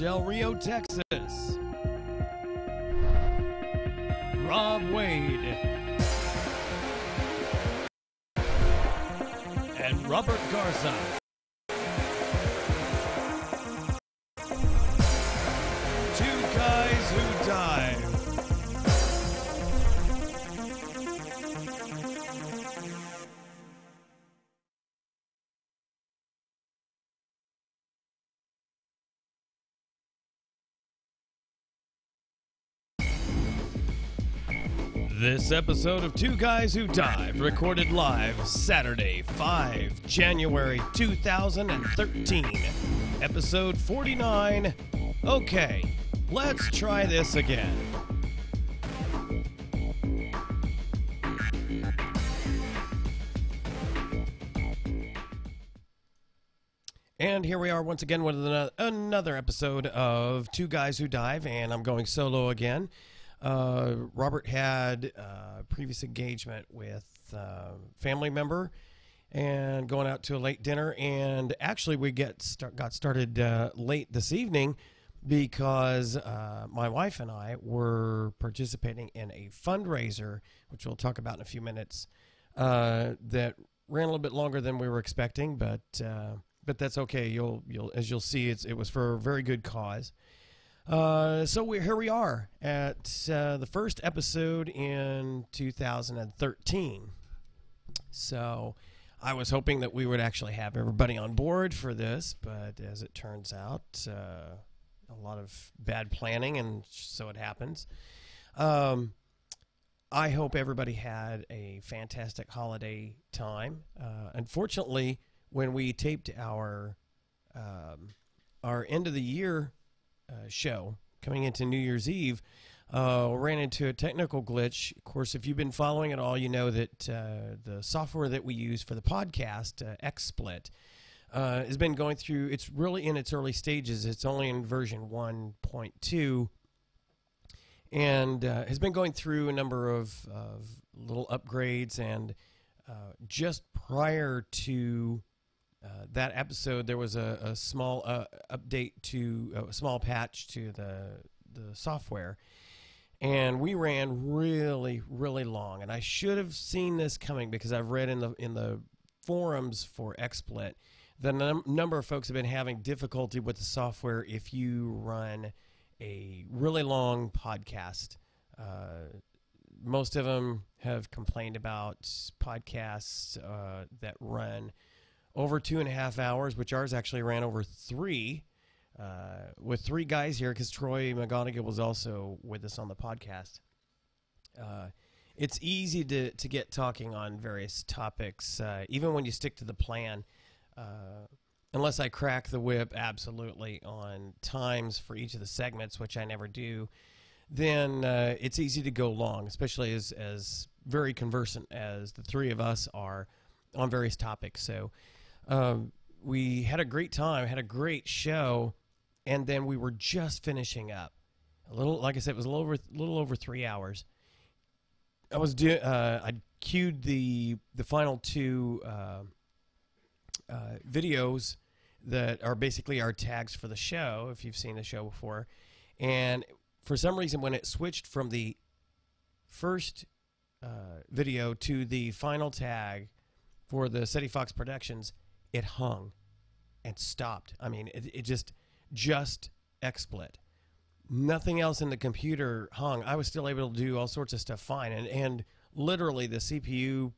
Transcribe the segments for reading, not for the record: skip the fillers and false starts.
Del Rio, Texas. Rob Wade. And Robert Garza. Two guys who dive. This episode of Two Guys Who Dive, recorded live Saturday, 5 January 2013, episode 49. Okay, let's try this again. And here we are once again with another episode of Two Guys Who Dive, and I'm going solo again. Robert had a previous engagement with a family member and going out to a late dinner, and actually we got started late this evening because my wife and I were participating in a fundraiser, which we'll talk about in a few minutes, that ran a little bit longer than we were expecting, but that's okay. You'll as you'll see, it was for a very good cause. So here we are at the first episode in 2013. So I was hoping that we would actually have everybody on board for this, but as it turns out, a lot of bad planning, and so it happens. I hope everybody had a fantastic holiday time. Unfortunately, when we taped our end of the year show coming into New Year's Eve, ran into a technical glitch. Of course, if you've been following it all, you know that the software that we use for the podcast, XSplit, has been going through, it's really in its early stages. It's only in version 1.2, and has been going through a number of little upgrades, and just prior to that episode, there was a small update to a small patch to the software, and we ran really long. And I should have seen this coming because I've read in the forums for XSplit the number of folks have been having difficulty with the software if you run a really long podcast. Most of them have complained about podcasts that run over 2.5 hours, which ours actually ran over 3, with 3 guys here because Troy McGonigal was also with us on the podcast. It's easy to get talking on various topics, even when you stick to the plan. Unless I crack the whip absolutely on times for each of the segments, which I never do, then it's easy to go long, especially as very conversant as the 3 of us are on various topics. So we had a great time, had a great show, and then we were just finishing up. Like I said, it was a little over 3 hours. I queued the final 2 videos that are basically our tags for the show, if you've seen the show before. And for some reason, when it switched from the first video to the final tag for the SETI Fox Productions, it hung and stopped. I mean, it just XSplit. Nothing else in the computer hung. I was still able to do all sorts of stuff fine. And literally the CPU,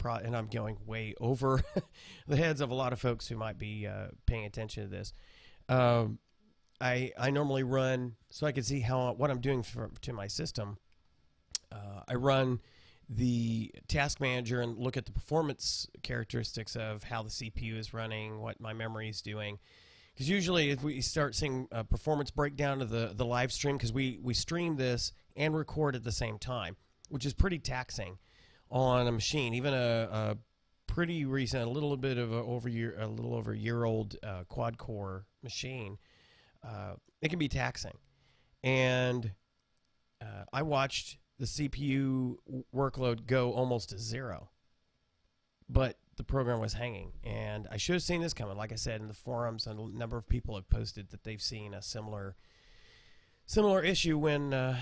and I'm going way over the heads of a lot of folks who might be paying attention to this. I normally run, so I can see what I'm doing to my system. I run the task manager and look at the performance characteristics of how the CPU is running, what my memory is doing. Because usually if we start seeing a performance breakdown of the live stream, because we stream this and record at the same time, which is pretty taxing on a machine. Even a pretty recent, a little over a year old quad core machine, it can be taxing. And I watched the CPU workload go almost to 0. But the program was hanging. And I should have seen this coming. Like I said, in the forums, a number of people have posted that they've seen a similar issue when the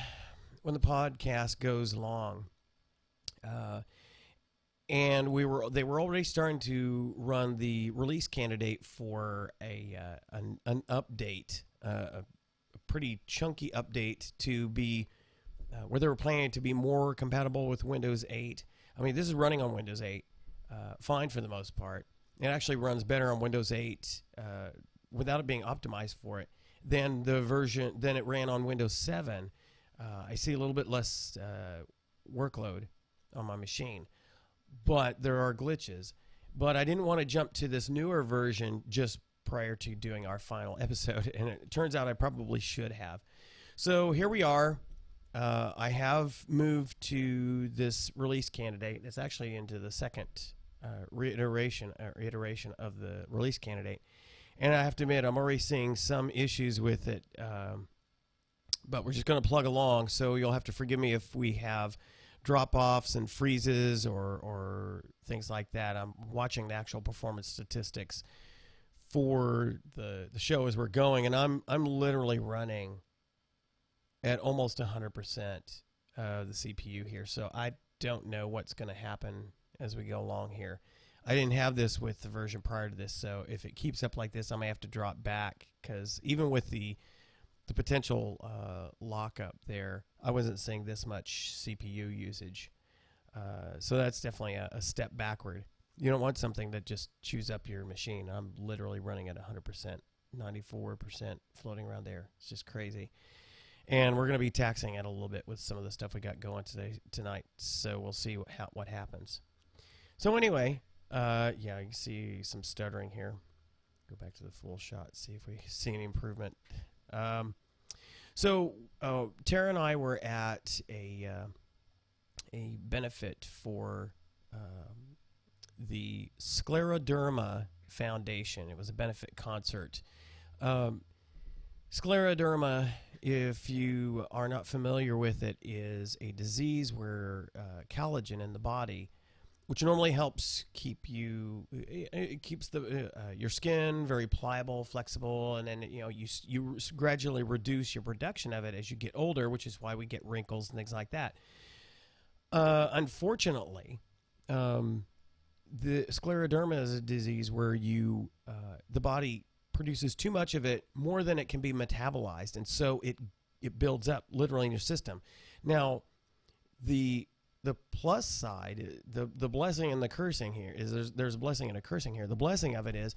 podcast goes long. And they were already starting to run the release candidate for an update, a pretty chunky update to be where they were planning to be more compatible with Windows 8. I mean, this is running on Windows 8, fine for the most part. It actually runs better on Windows 8 without it being optimized for it than it ran on Windows 7. I see a little bit less workload on my machine, but there are glitches. But I didn't want to jump to this newer version just prior to doing our final episode, and it turns out I probably should have. So here we are. I have moved to this release candidate. It's actually into the second reiteration of the release candidate. And I have to admit, I'm already seeing some issues with it, but we're just going to plug along, so you'll have to forgive me if we have drop-offs and freezes or things like that. I'm watching the actual performance statistics for the show as we're going, and I'm literally running at almost 100% the CPU here, so I don't know what's going to happen as we go along here. I didn't have this with the version prior to this, so if it keeps up like this, I may have to drop back, because even with the potential lockup there, I wasn't seeing this much CPU usage. So that's definitely a step backward. You don't want something that just chews up your machine. I'm literally running at 100%, 94%, floating around there. It's just crazy. And we're going to be taxing it a little bit with some of the stuff we got going tonight. So we'll see what happens. So anyway, yeah, you can see some stuttering here. Go back to the full shot, see if we see any improvement. So Tara and I were at a benefit for the Scleroderma Foundation. It was a benefit concert. Scleroderma, if you are not familiar with it, is a disease where collagen in the body, which normally helps keep you, it keeps your skin very pliable, flexible, and then you gradually reduce your production of it as you get older, which is why we get wrinkles and things like that. Unfortunately, the scleroderma is a disease where the body produces too much of it, more than it can be metabolized, and so it builds up literally in your system. Now, the plus side, the blessing and the cursing here is there's a blessing and a cursing here. The blessing of it is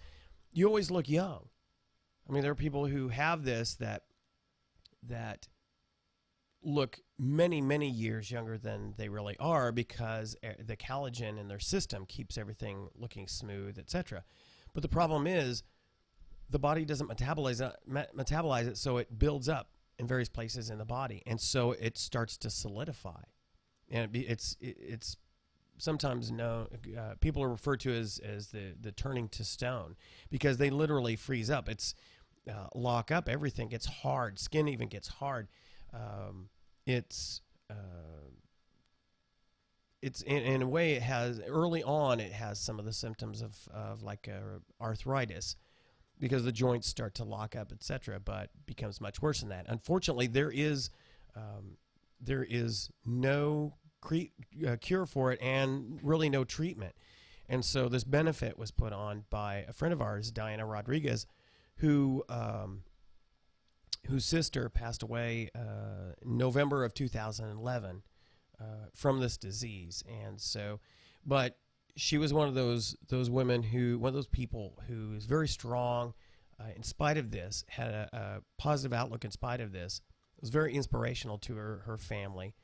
you always look young. I mean, there are people who have this that look many, many years younger than they really are, because the collagen in their system keeps everything looking smooth, etc. But the problem is the body doesn't metabolize it, so it builds up in various places in the body, and so it starts to solidify. And it's sometimes known, people are referred to as the turning to stone, because they literally freeze up. It's lock up, everything gets hard, skin even gets hard. It's in a way, it has early on, it has some of the symptoms of like arthritis, because the joints start to lock up, etc., but becomes much worse than that. Unfortunately, there is no cure for it, and really no treatment. And so this benefit was put on by a friend of ours, Diana Rodriguez, whose sister passed away in November of 2011 from this disease. And so, but she was one of those women one of those people who is very strong in spite of this, had a positive outlook in spite of this. It was very inspirational to her family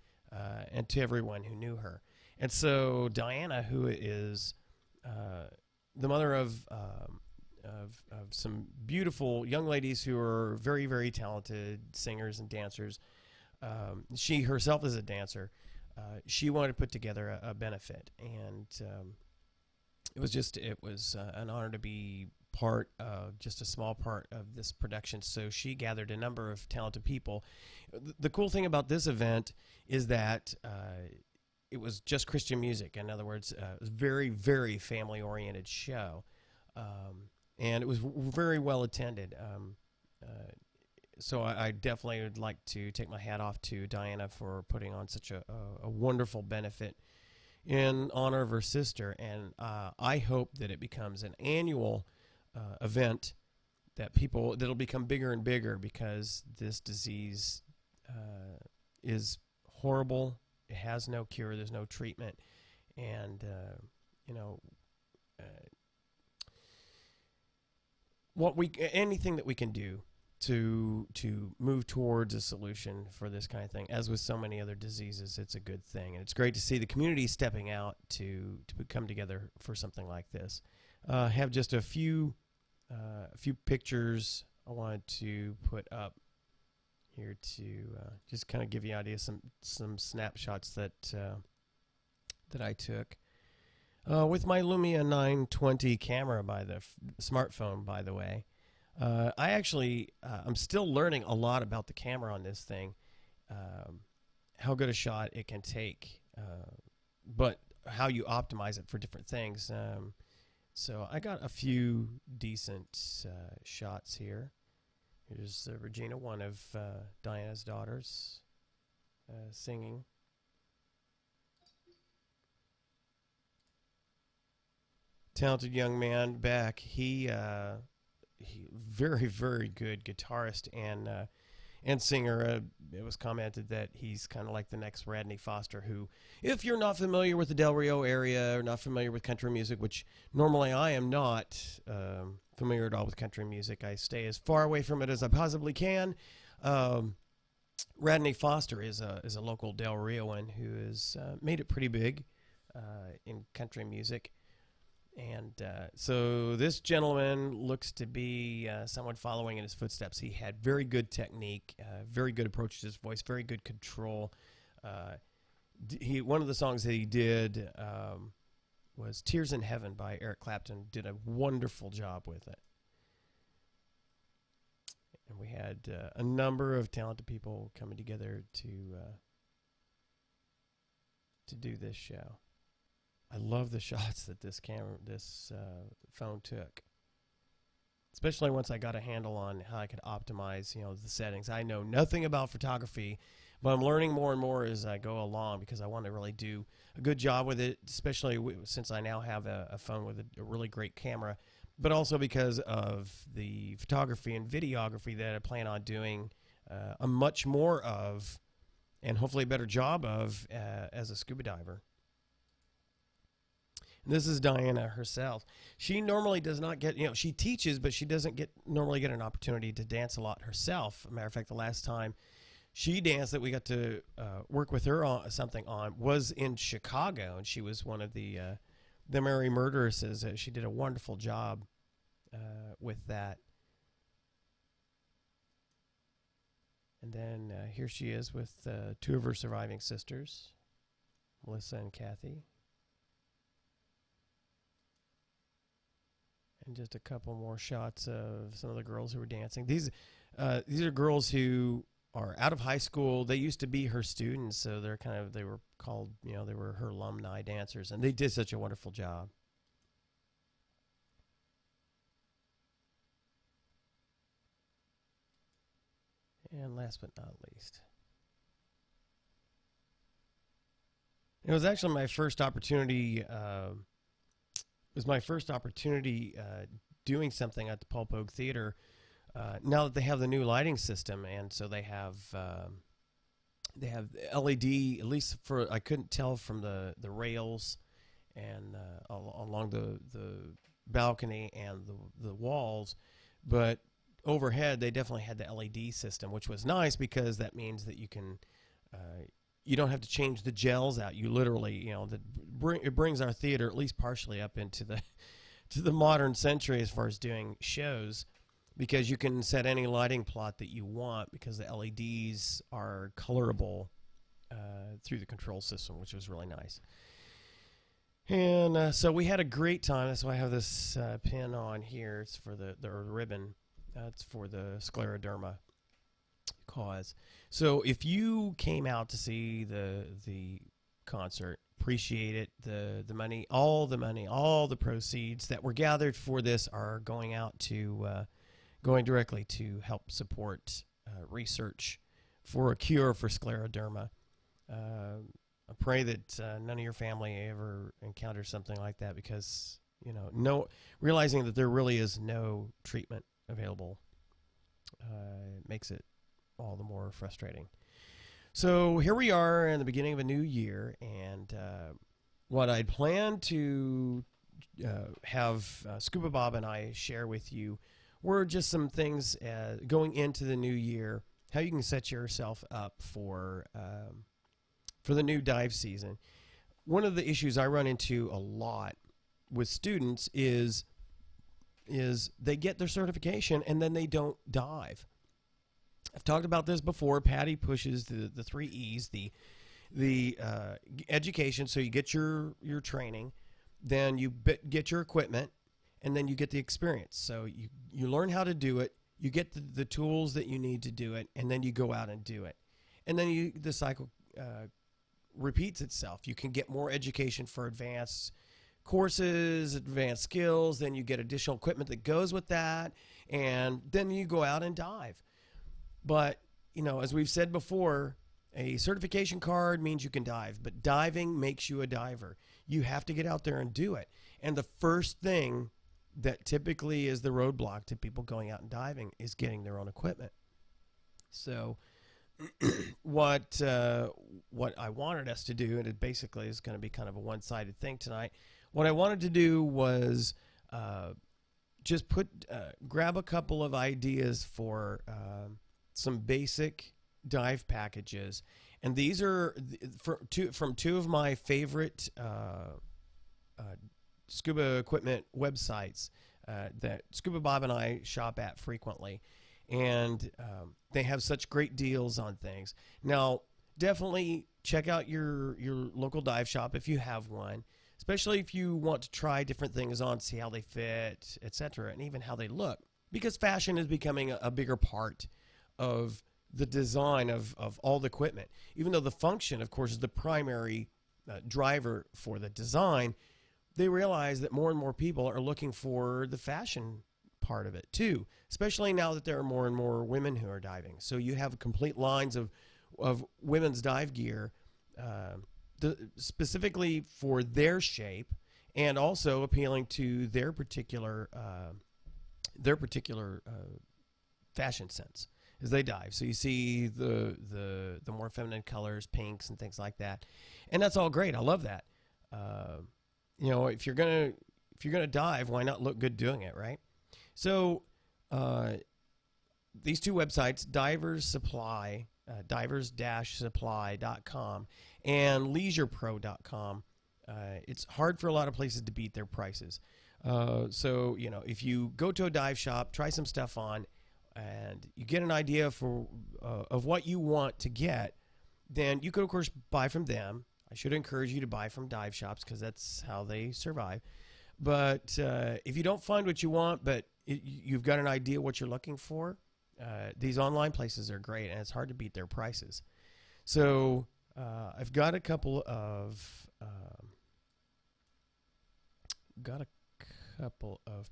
and to everyone who knew her. And so Diana, who is the mother of some beautiful young ladies who are very, very talented singers and dancers, she herself is a dancer. She wanted to put together a benefit, and it was an honor to be part of just a small part of this production. So she gathered a number of talented people. The cool thing about this event is that it was just Christian music. In other words, it was very, very family-oriented show, and it was very well attended. So I definitely would like to take my hat off to Diana for putting on such a wonderful benefit in honor of her sister, and I hope that it becomes an annual event that'll become bigger and bigger, because this disease is horrible. It has no cure. There's no treatment, and you know, anything that we can do to move towards a solution for this kind of thing, as with so many other diseases, it's a good thing, and it's great to see the community stepping out to come together for something like this. I have just a few pictures I wanted to put up here to just kind of give you an idea, some snapshots that I took with my Lumia 920 camera by the smartphone, by the way. I'm still learning a lot about the camera on this thing, how good a shot it can take, but how you optimize it for different things. So I got a few decent shots here. Here's Regina, one of Diana's daughters, singing. Talented young man back. He very, very good guitarist and singer. It was commented that he's kind of like the next Rodney Foster, who, if you're not familiar with the Del Rio area or not familiar with country music, which normally I am not familiar at all with country music, I stay as far away from it as I possibly can. Rodney Foster is a local Del Rioan who has made it pretty big in country music. And so this gentleman looks to be someone following in his footsteps. He had very good technique, very good approach to his voice, very good control. One of the songs that he did was Tears in Heaven by Eric Clapton. Did a wonderful job with it. And we had a number of talented people coming together to do this show. I love the shots that this phone took, especially once I got a handle on how I could optimize, the settings. I know nothing about photography, but I'm learning more and more as I go along, because I want to really do a good job with it, especially since I now have a phone with a really great camera, but also because of the photography and videography that I plan on doing a much more of, and hopefully a better job of as a scuba diver. This is Diana herself. She normally does not get, she teaches, but she doesn't normally get an opportunity to dance a lot herself. As a matter of fact, the last time she danced that we got to work with her on something on was in Chicago, and she was one of the Merry Murderesses. She did a wonderful job with that. And then here she is with two of her surviving sisters, Melissa and Kathy. And just a couple more shots of some of the girls who were dancing. These are girls who are out of high school. They used to be her students, so they were called, they were her alumni dancers, and they did such a wonderful job. And last but not least, it was actually my first opportunity. Doing something at the Pulpogue Theater. Now that they have the new lighting system, and so they have LED, at least I couldn't tell from the rails and along the balcony and the walls, but overhead they definitely had the LED system, which was nice, because that means that you can you don't have to change the gels out. You literally, it brings our theater at least partially up into the modern century as far as doing shows, because you can set any lighting plot that you want, because the LEDs are colorable through the control system, which was really nice. And so we had a great time. That's why I have this pin on here. It's for the ribbon. It's for the Scleroderma cause. So if you came out to see the concert. Appreciate it. The money, all the proceeds that were gathered for this are going out to going directly to help support research for a cure for scleroderma. I pray that none of your family ever encounters something like that, because realizing that there really is no treatment available makes it all the more frustrating. So here we are in the beginning of a new year, and what I'd planned to have ScubaBob and I share with you were just some things going into the new year, how you can set yourself up for the new dive season. One of the issues I run into a lot with students is they get their certification and then they don't dive. I've talked about this before. Patty pushes the 3 E's, the education, so you get your training, then you get your equipment, and then you get the experience. So you learn how to do it, you get the tools that you need to do it, and then you go out and do it. And then the cycle repeats itself. You can get more education for advanced courses, advanced skills, then you get additional equipment that goes with that, and then you go out and dive. But, as we've said before, a certification card means you can dive, but diving makes you a diver. You have to get out there and do it. And the first thing that typically is the roadblock to people going out and diving is getting their own equipment. So what I wanted us to do, and it basically is going to be kind of a one-sided thing tonight, what I wanted to do was just grab a couple of ideas for some basic dive packages, and these are from two of my favorite scuba equipment websites that ScubaBob and I shop at frequently, and they have such great deals on things. Now, definitely check out your local dive shop if you have one, especially if you want to try different things on, see how they fit, etc., and even how they look, because fashion is becoming a bigger part of the design of all the equipment. Even though the function, of course, is the primary driver for the design, they realize that more and more people are looking for the fashion part of it too, especially now that there are more and more women who are diving. So you have complete lines of women's dive gear specifically for their shape, and also appealing to their particular fashion sense as they dive. So you see the more feminine colors, pinks and things like that, and that's all great. I love that. If you're gonna dive, why not look good doing it, right? So these two websites, divers-supply.com and leisurepro.com, it's hard for a lot of places to beat their prices. So if you go to a dive shop, try some stuff on, and you get an idea of what you want to get, then you could, of course, buy from them. I should encourage you to buy from dive shops, because that's how they survive. But if you don't find what you want, but you've got an idea what you're looking for, these online places are great, and it's hard to beat their prices. So I've got a couple of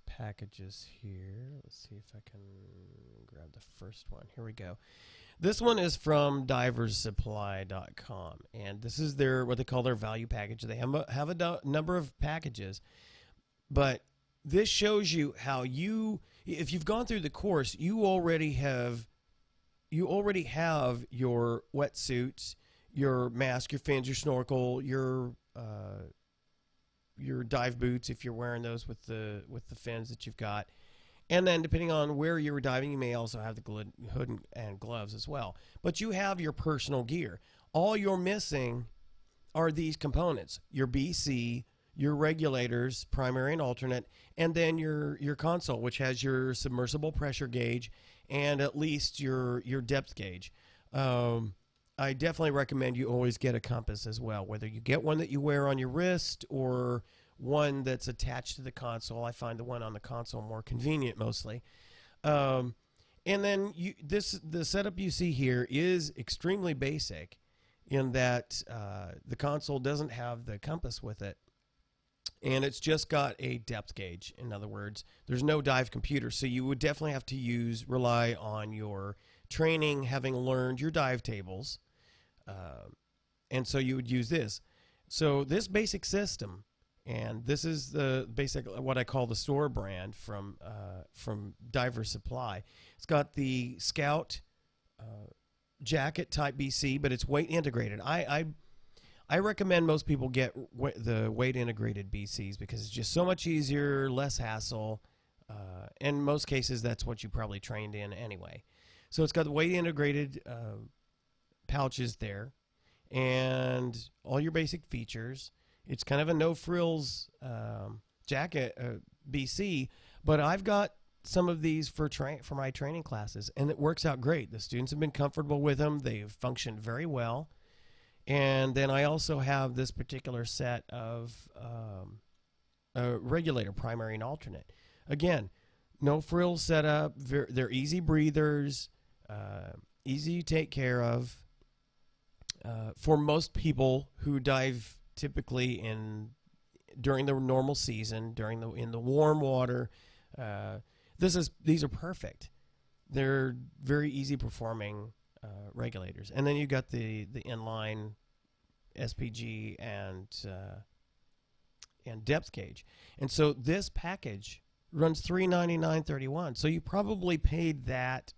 packages here. Let's see if I can grab the first one. Here we go. This one is from diverssupply.com, and this is what they call their value package. They have a number of packages, but this shows you how if you've gone through the course, you already have your wetsuits, your mask, your fins, your snorkel, your dive boots if you're wearing those with the fins that you've got. And then depending on where you were diving, you may also have the hood and gloves as well. But you have your personal gear. All you're missing are these components: your BC, your regulators, primary and alternate, and then your console, which has your submersible pressure gauge and at least your depth gauge. I definitely recommend you always get a compass as well, whether you get one that you wear on your wrist or one that's attached to the console. I find the one on the console more convenient mostly. And then the setup you see here is extremely basic. in that the console doesn't have the compass with it, and it's just got a depth gauge. In other words, there's no dive computer, so you would definitely have to rely on your training, having learned your dive tables, and so you would use this. So this basic system, and this is the basic, what I call the store brand from Diver Supply. It's got the Scout jacket type BC, but it's weight integrated. I recommend most people get the weight integrated BCs because it's just so much easier, less hassle. In most cases, that's what you probably trained in anyway. So it's got the weight integrated pouches there and all your basic features. It's kind of a no frills jacket BC, but I've got some of these for my training classes, and it works out great. The students have been comfortable with them. They've functioned very well. And then I also have this particular set of a Regulator, primary and alternate. Again, no frills setup. They're easy breathers, easy to take care of. For most people who dive typically during the normal season, in the warm water, these are perfect. They're very easy performing regulators. And then you got the inline SPG and depth gauge. And so this package runs $399.31. So you probably paid that.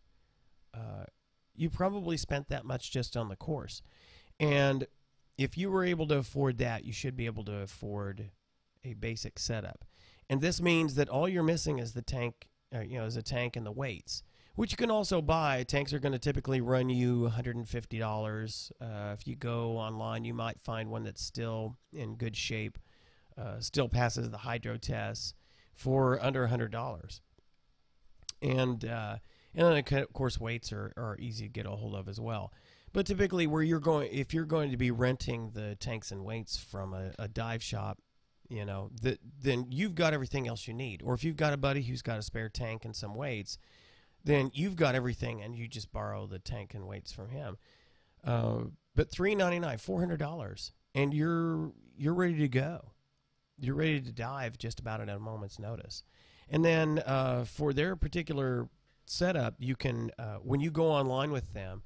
You probably spent that much just on the course. And if you were able to afford that, you should be able to afford a basic setup. And this means that all you're missing is the tank, is a tank and the weights, which you can also buy. Tanks are going to typically run you $150. If you go online, you might find one that's still in good shape, still passes the hydro tests for under $100. And then, of course, weights are easy to get a hold of as well. But typically, if you're going to be renting the tanks and weights from a dive shop, then you've got everything else you need. Or if you've got a buddy who's got a spare tank and some weights, then you've got everything, and you just borrow the tank and weights from him. But $399, $400, and you're ready to go. You're ready to dive just about at a moment's notice. And then for their particular setup, you can when you go online with them,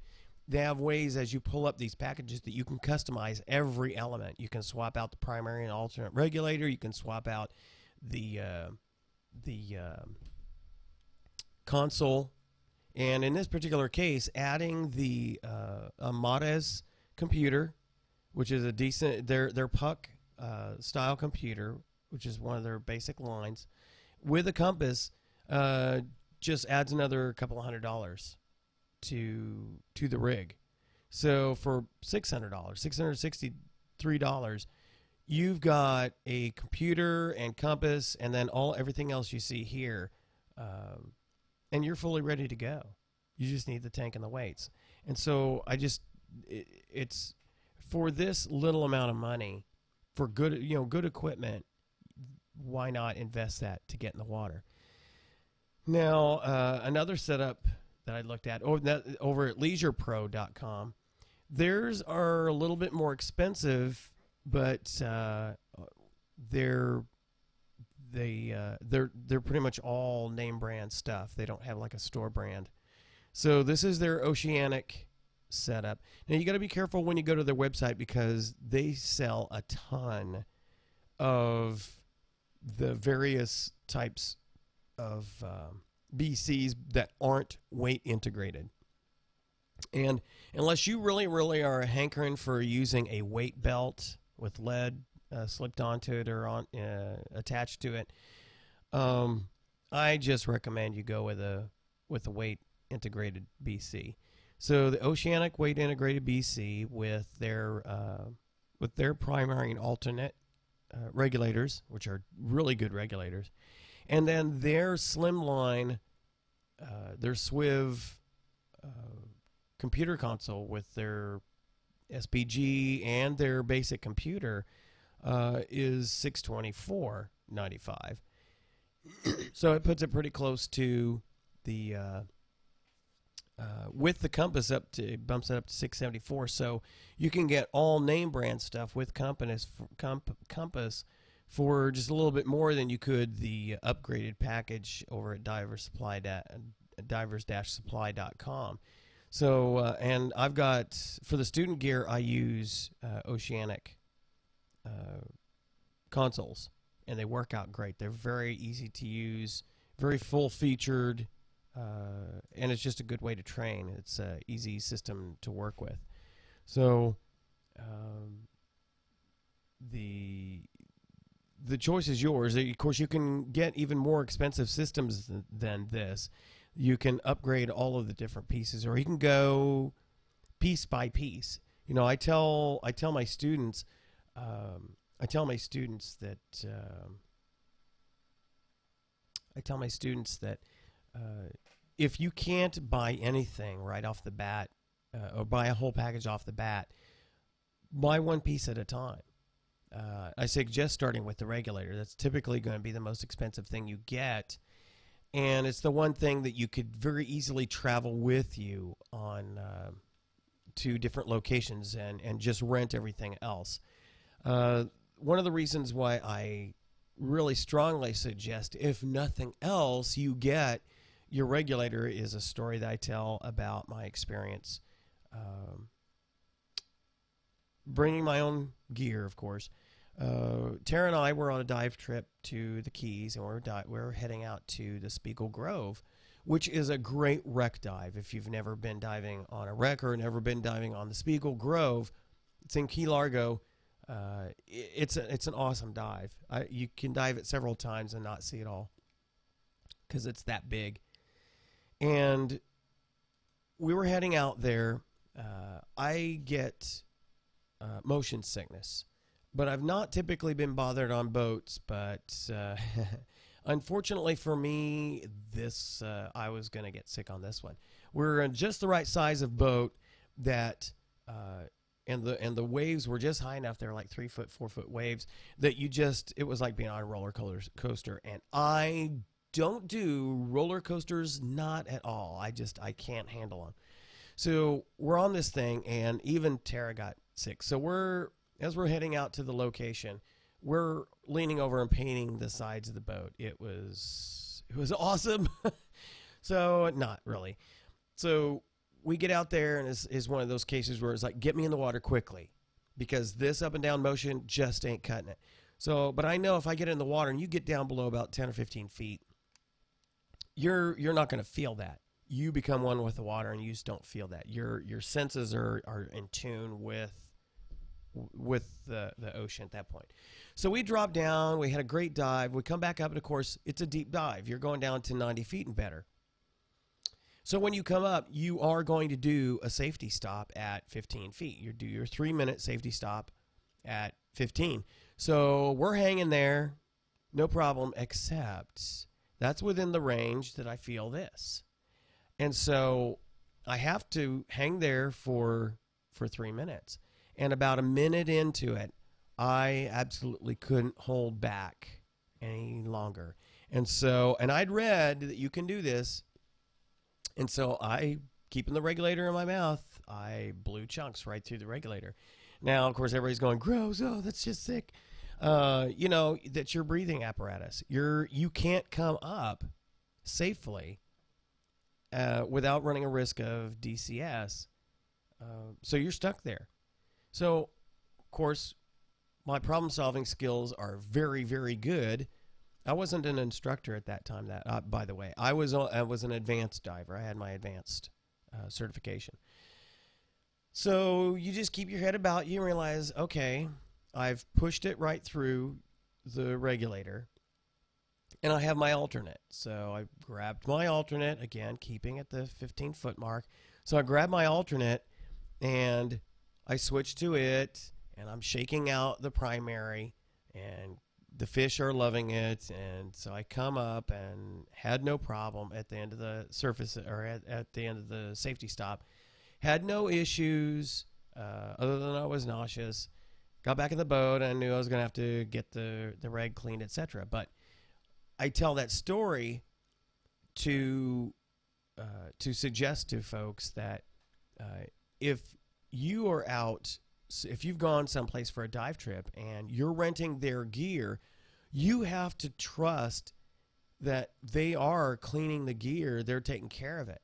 they have ways as you pull up these packages that you can customize every element. You can swap out the primary and alternate regulator. You can swap out the console, and in this particular case, adding the Amadeus computer, which is a decent their puck style computer, which is one of their basic lines, with a compass, just adds another couple of $100 to the rig. So for $600, $663, you've got a computer and compass, and then everything else you see here. And you're fully ready to go. You just need the tank and the weights. And so it's for this little amount of money, for good equipment, why not invest that to get in the water? Now, another setup that I looked at over at leisurepro.com, theirs are a little bit more expensive, but they're pretty much all name brand stuff. They don't have like a store brand. So this is their Oceanic setup. Now you got to be careful when you go to their website because they sell a ton of the various types of BCs that aren't weight integrated. And unless you really, really are hankering for using a weight belt with lead slipped onto it or attached to it, I just recommend you go with a weight integrated BC. So the Oceanic weight integrated BC with their primary and alternate regulators, which are really good regulators, and then their slimline, their SWIV computer console with their SPG and their basic computer is $624.95. So it puts it pretty close to the with the compass bumps it up to 674. So you can get all name brand stuff with compass for just a little bit more than you could the upgraded package over at divers-supply.com. So, and I've got, for the student gear, I use Oceanic consoles, and they work out great. They're very easy to use, very full-featured, and it's just a good way to train. It's an easy system to work with. So, the choice is yours. Of course, you can get even more expensive systems than this. You can upgrade all of the different pieces, or you can go piece by piece. You know, I tell my students, that if you can't buy anything right off the bat, or buy a whole package off the bat, buy one piece at a time. I suggest starting with the regulator. That's typically going to be the most expensive thing you get, and it's the one thing that you could very easily travel with you on to different locations and just rent everything else. One of the reasons why I really strongly suggest, if nothing else, you get your regulator is a story that I tell about my experience bringing my own gear, of course. Tara and I were on a dive trip to the Keys, and we're heading out to the Spiegel Grove, which is a great wreck dive. If you've never been diving on a wreck or never been diving on the Spiegel Grove, it's in Key Largo. It's an awesome dive. You can dive it several times and not see it all because it's that big. And we were heading out there. I get motion sickness, but I've not typically been bothered on boats. But unfortunately for me, I was going to get sick on this one. We're in just the right size of boat that and the waves were just high enough. They're like 3 foot, 4 foot waves that it was like being on a roller coaster. And I don't do roller coasters, not at all. I can't handle them. So we're on this thing, and even Tara got sick. So as we're heading out to the location, we're leaning over and painting the sides of the boat. It was awesome. So not really. So we get out there, and it's one of those cases where it's like, get me in the water quickly, because this up and down motion just ain't cutting it. So, but I know if I get in the water and you get down below about 10 or 15 feet, you're not going to feel that. You become one with the water, and you just don't feel that. Your senses are in tune with the ocean at that point. So we drop down. We had a great dive. We come back up, and of course, it's a deep dive. You're going down to 90 feet and better. So when you come up, you are going to do a safety stop at 15 feet. You do your 3-minute safety stop at 15. So we're hanging there, no problem, except that's within the range that I feel this. And so I have to hang there for 3 minutes. And about a minute into it, I absolutely couldn't hold back any longer. And I'd read that you can do this. And so keeping the regulator in my mouth, I blew chunks right through the regulator. Now, of course, everybody's going, gross, oh, that's just sick. That's your breathing apparatus. You can't come up safely without running a risk of DCS. So you're stuck there. So, of course, my problem-solving skills are very, very good. I wasn't an instructor at that time. By the way, I was an advanced diver. I had my advanced certification. So you just keep your head about you and realize, okay, I've pushed it right through the regulator, and I have my alternate. So I grabbed my alternate, again, keeping at the 15-foot mark. So I grabbed my alternate, and I switched to it, and I'm shaking out the primary, and the fish are loving it. And so I come up and had no problem at the end of the surface, or at the end of the safety stop. Had no issues other than I was nauseous. Got back in the boat, and I knew I was going to have to get the reg cleaned, etc. But I tell that story to to suggest to folks that if you are out, if you've gone someplace for a dive trip and you're renting their gear, you have to trust that they are cleaning the gear, they're taking care of it,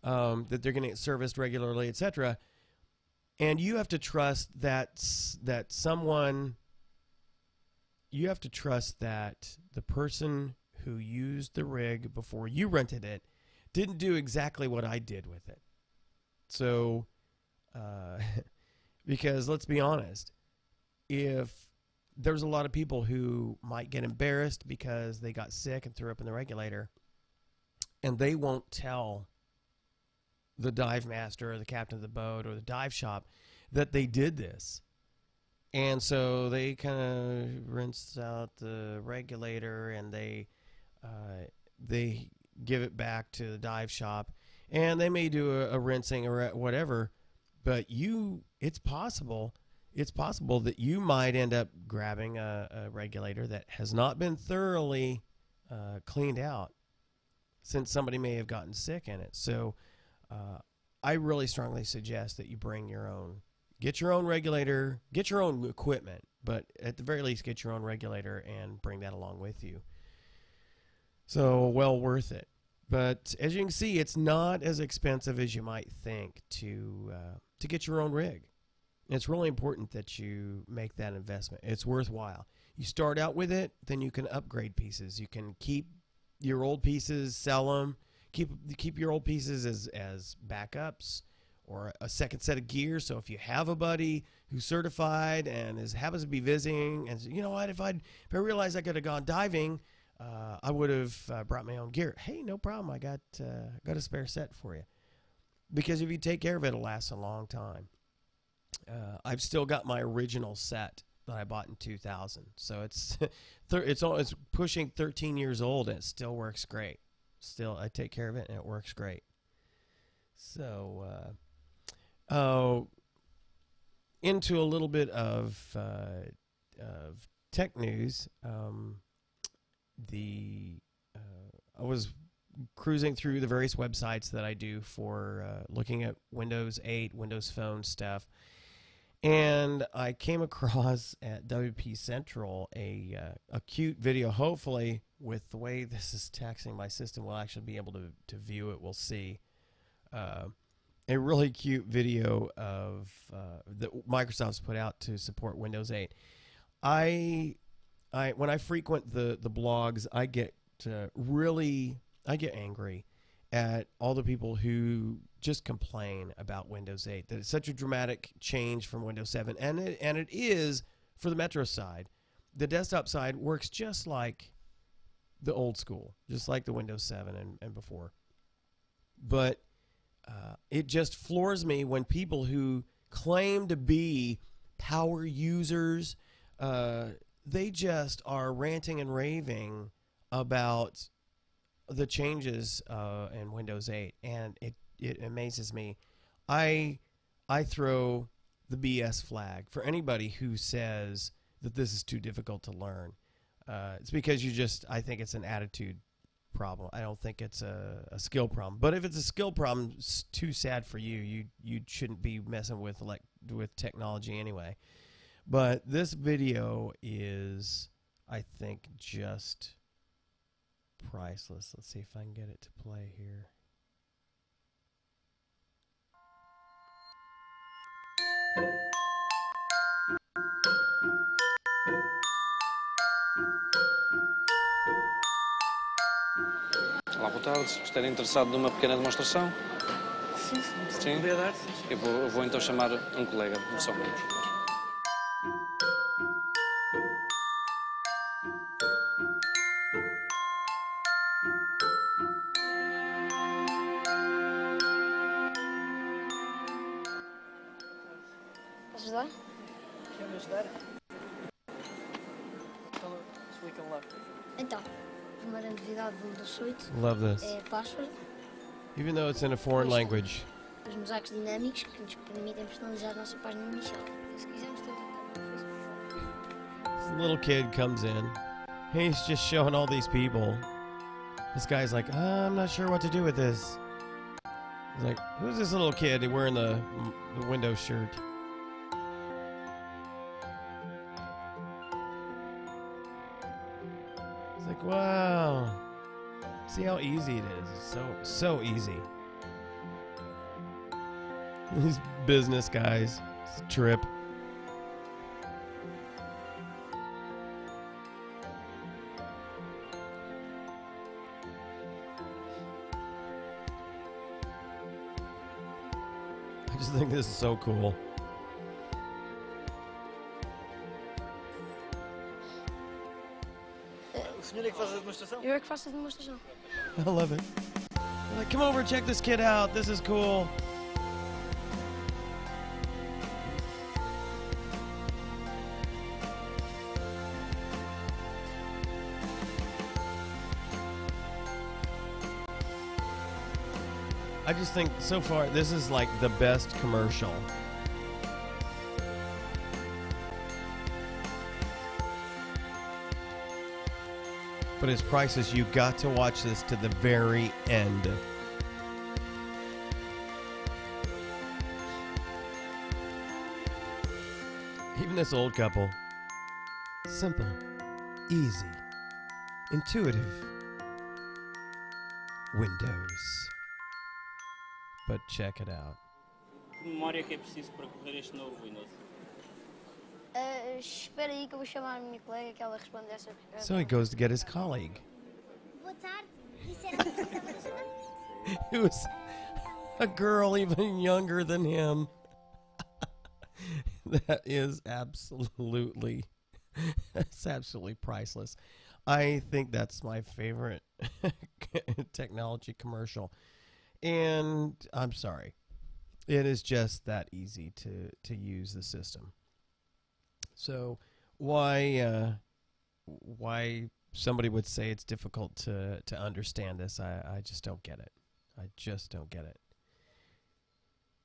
that they're getting it serviced regularly, etc. And you have to trust that you have to trust that the person who used the rig before you rented it didn't do exactly what I did with it. So, because let's be honest, if there's a lot of people who might get embarrassed because they got sick and threw up in the regulator, and they won't tell the dive master or the captain of the boat or the dive shop that they did this. And so they kind of rinse out the regulator and they give it back to the dive shop, and they may do a rinsing or whatever, but it's possible that you might end up grabbing a regulator that has not been thoroughly cleaned out, since somebody may have gotten sick in it. So I really strongly suggest that you bring your own. Get your own regulator, get your own equipment, but at the very least get your own regulator and bring that along with you. So, well worth it. But as you can see, it's not as expensive as you might think to get your own rig. And it's really important that you make that investment. It's worthwhile. You start out with it, then you can upgrade pieces. You can keep your old pieces, sell them, keep your old pieces as backups, or a second set of gear. So if you have a buddy who's certified and happens to be visiting, and you know what, if I realized I could have gone diving, I would have brought my own gear. Hey, no problem. I got a spare set for you. Because if you take care of it, it'll last a long time. I've still got my original set that I bought in 2000. So it's pushing 13 years old, and it still works great. Still, I take care of it, and it works great. So, into a little bit of tech news. I was cruising through the various websites that I do for looking at Windows 8, Windows Phone stuff, and I came across at WPCentral a cute video. Hopefully, with the way this is taxing my system, we'll actually be able to view it. We'll see. A really cute video of that Microsoft's put out to support Windows 8. When I frequent the blogs, I get angry at all the people who just complain about Windows 8, that it's such a dramatic change from Windows 7, and it is for the Metro side. The desktop side works just like the old school, just like the Windows 7 and before. But it just floors me when people who claim to be power users, they just are ranting and raving about the changes in Windows 8, and it amazes me. I throw the BS flag for anybody who says that this is too difficult to learn. It's because I think it's an attitude problem. I don't think it's a skill problem. But if it's a skill problem, it's too sad for you. You shouldn't be messing with technology anyway. But this video is, I think, just priceless. Let's see if I can get it to play here. Olá, boa tarde. Estaria interessado numa pequena demonstração? Sim, Sim? poderia dar, sim. Eu vou então chamar um colega. Só um minuto. Posso ajudar? Quer-me ajudar? Então, explica-me lá. Então, a primeira novidade do Windows 8 Love this. é password, Even though it's in a foreign language. os mosaicos dinâmicos que nos permitem personalizar a nossa página inicial. Se quisermos tentar no Facebook. This little kid comes in. He's just showing all these people. This guy's like, I'm not sure what to do with this. He's like, who's this little kid wearing the window shirt? It's like, wow. See how easy it is. It's so easy. These business guys. It's a trip. I just think this is so cool. O senhor é que faz a demonstração? Eu é que faço a demonstração. I love it. They're like, come over, check this kid out. This is cool. I just think so far this is like the best commercial. But it's priceless. You got to watch this to the very end. Even this old couple. Simple, easy, intuitive. Windows. But check it out. Que memória que é preciso para correr este novo Windows? Espera aí que eu vou chamar a minha colega que ela responde essa pergunta. So he goes to get his colleague. Boa tarde. Disseram que estava a chamar. It was a girl even younger than him. That is absolutely, that's absolutely priceless. I think that's my favorite technology commercial. And I'm sorry. It is just that easy to use the system. So why somebody would say it's difficult to understand this, I just don't get it. I just don't get it.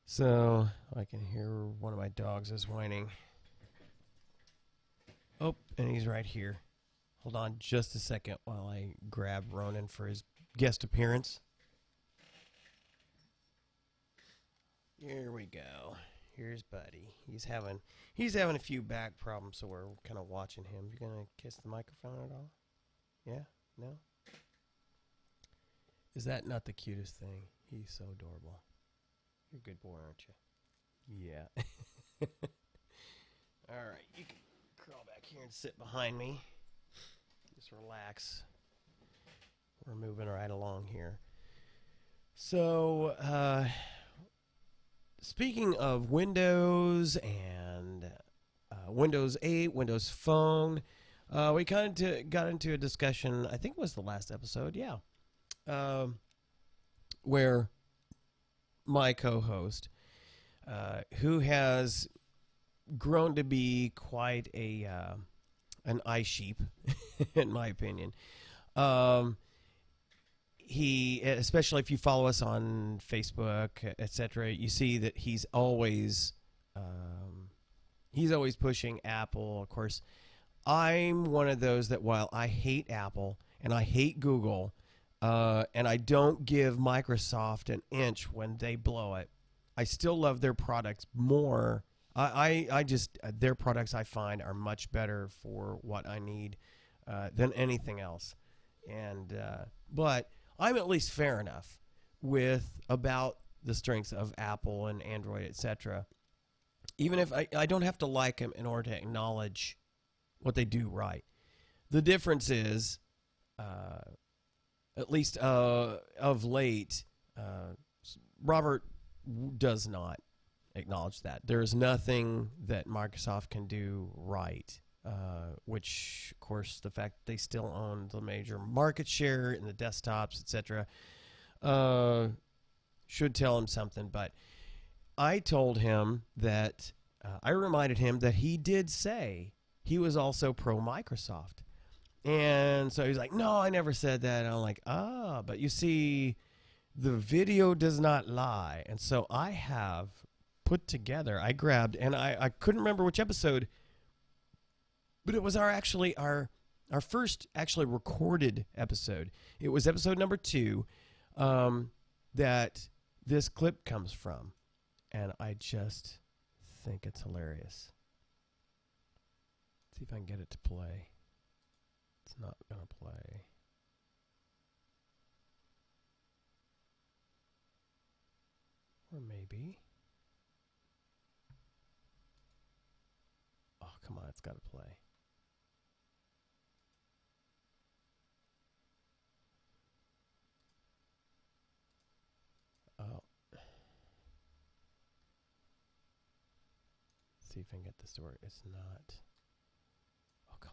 So I can hear one of my dogs is whining. Oh, and he's right here. Hold on just a second while I grab Ronan for his guest appearance. Here we go. Here's Buddy. He's having a few back problems, so we're kind of watching him. You gonna kiss the microphone at all? Yeah? No? Is that not the cutest thing? He's so adorable. You're a good boy, aren't you? Yeah. All right, you can crawl back here and sit behind me. Just relax. We're moving right along here. So, speaking of Windows and Windows 8, Windows Phone, we kind of got into a discussion, I think it was the last episode, yeah, where my co-host, who has grown to be quite an ice sheep, in my opinion, he, especially if you follow us on Facebook, etc., you see that he's always pushing Apple. Of course, I'm one of those that while I hate Apple and I hate Google, and I don't give Microsoft an inch when they blow it, I still love their products more. I just their products I find are much better for what I need than anything else, and but I'm at least fair enough with about the strengths of Apple and Android, etc. Even if I don't have to like them in order to acknowledge what they do right. The difference is, at least of late, Robert does not acknowledge that. There is nothing that Microsoft can do right. Which, of course, the fact that they still own the major market share in the desktops, etc., should tell him something. But I told him that I reminded him that he did say he was also pro-Microsoft. And so he's like, no, I never said that. And I'm like, but you see, the video does not lie. And so I have put together, I grabbed, and I couldn't remember which episode, but it was our first actually recorded episode. It was episode number 2 that this clip comes from, and I just think it's hilarious. Let's see if I can get it to play. It's not going to play. Or maybe. Oh, come on, it's got to play. Oh. See if I can get this to work. It's not. Oh, come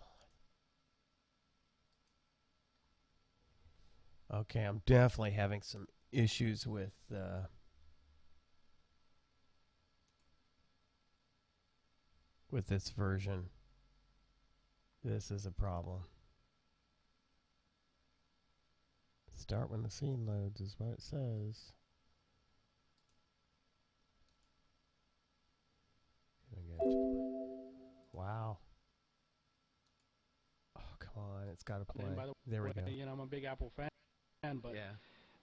on. Okay, I'm definitely having some issues with this version. This is a problem. Start when the scene loads is what it says. Wow. Oh, come on. It's got to play. There we go. You know, I'm a big Apple fan, but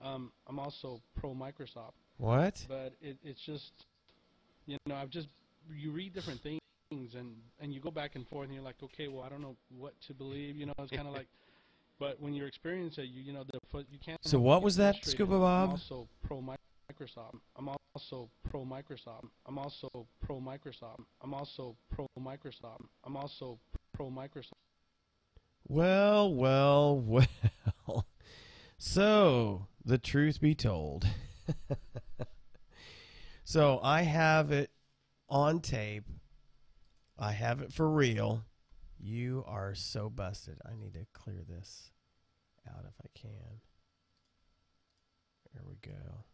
I'm also pro Microsoft. What? But it's just, you know, you read different things and you go back and forth and you're like, okay, well, I don't know what to believe. You know, it's kind of like, but when you experience it, you know, you can't. So what was that, ScubaBob? I'm also pro Microsoft. I'm also pro Microsoft. I'm also pro Microsoft. I'm also pro Microsoft. I'm also pro Microsoft. Well, well, well. So, the truth be told. So, I have it on tape. I have it for real. You are so busted. I need to clear this out if I can. There we go.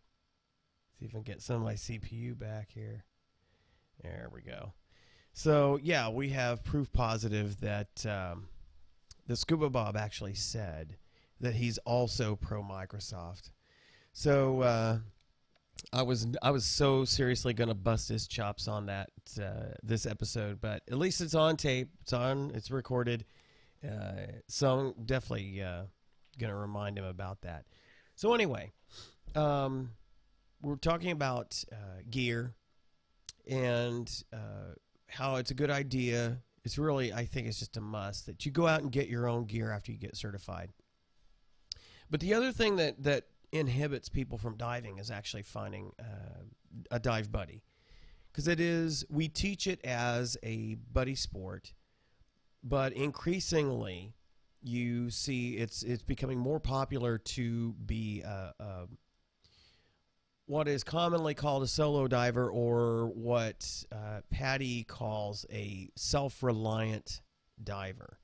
See if I can get some of my CPU back here. There we go. So, yeah, we have proof positive that the ScubaBob actually said that he's also pro Microsoft. So I was so seriously going to bust his chops on that this episode, but at least it's on tape. It's recorded. So I'm definitely going to remind him about that. So anyway, we're talking about gear and how it's a good idea. It's really, I think it's just a must that you go out and get your own gear after you get certified. But the other thing that inhibits people from diving is actually finding a dive buddy. Because we teach it as a buddy sport, but increasingly you see it's becoming more popular to be what is commonly called a solo diver, or what Patty calls a self-reliant diver.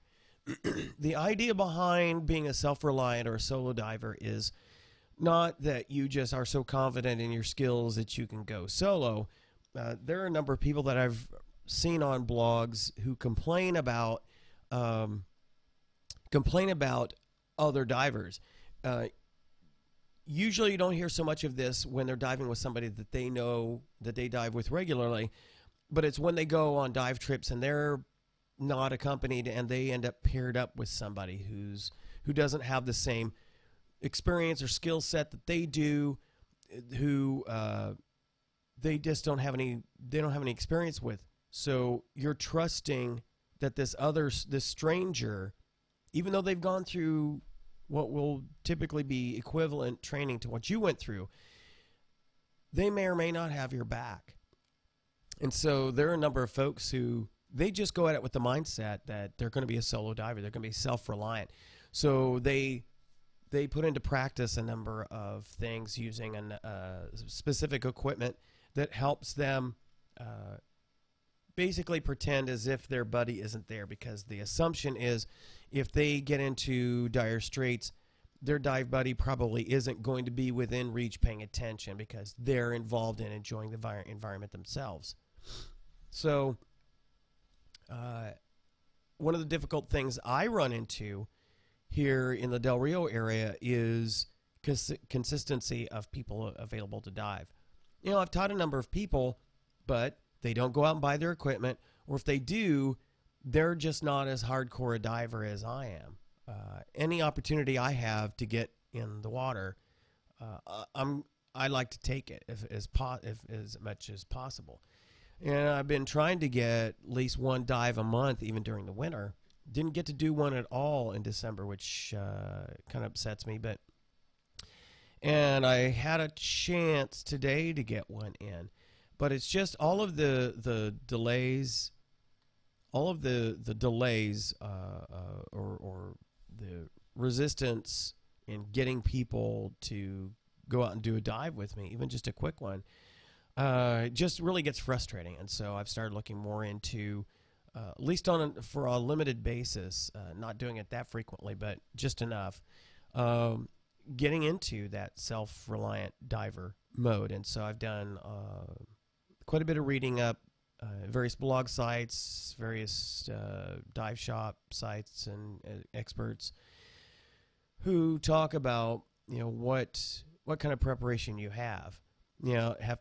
The idea behind being a self-reliant or a solo diver is not that you just are so confident in your skills that you can go solo. There are a number of people that I've seen on blogs who complain about other divers. Usually you don't hear so much of this when they're diving with somebody that they know that they dive with regularly, but it's when they go on dive trips and they're not accompanied and they end up paired up with somebody who doesn't have the same experience or skill set that they do, who they just don't have any experience with. So you're trusting that this stranger, even though they've gone through what will typically be equivalent training to what you went through, they may or may not have your back. And so there are a number of folks who they just go at it with the mindset that they're going to be a solo diver. They're going to be self-reliant. So they put into practice a number of things using specific equipment that helps them basically pretend as if their buddy isn't there, because the assumption is if they get into dire straits, their dive buddy probably isn't going to be within reach paying attention because they're involved in enjoying the environment themselves. So one of the difficult things I run into here in the Del Rio area is consistency of people available to dive. You know, I've taught a number of people, but they don't go out and buy their equipment, or if they do, they're just not as hardcore a diver as I am. Any opportunity I have to get in the water, I like to take it if as much as possible. And I've been trying to get at least one dive a month, even during the winter. Didn't get to do one at all in December, which kind of upsets me. And I had a chance today to get one in, but it's just all of the delays, or the resistance in getting people to go out and do a dive with me, even just a quick one, it just really gets frustrating. And so I've started looking more into, at least for a limited basis, not doing it that frequently, but just enough, getting into that self-reliant diver mode. And so I've done quite a bit of reading up, various blog sites, various dive shop sites, and experts who talk about, what kind of preparation you have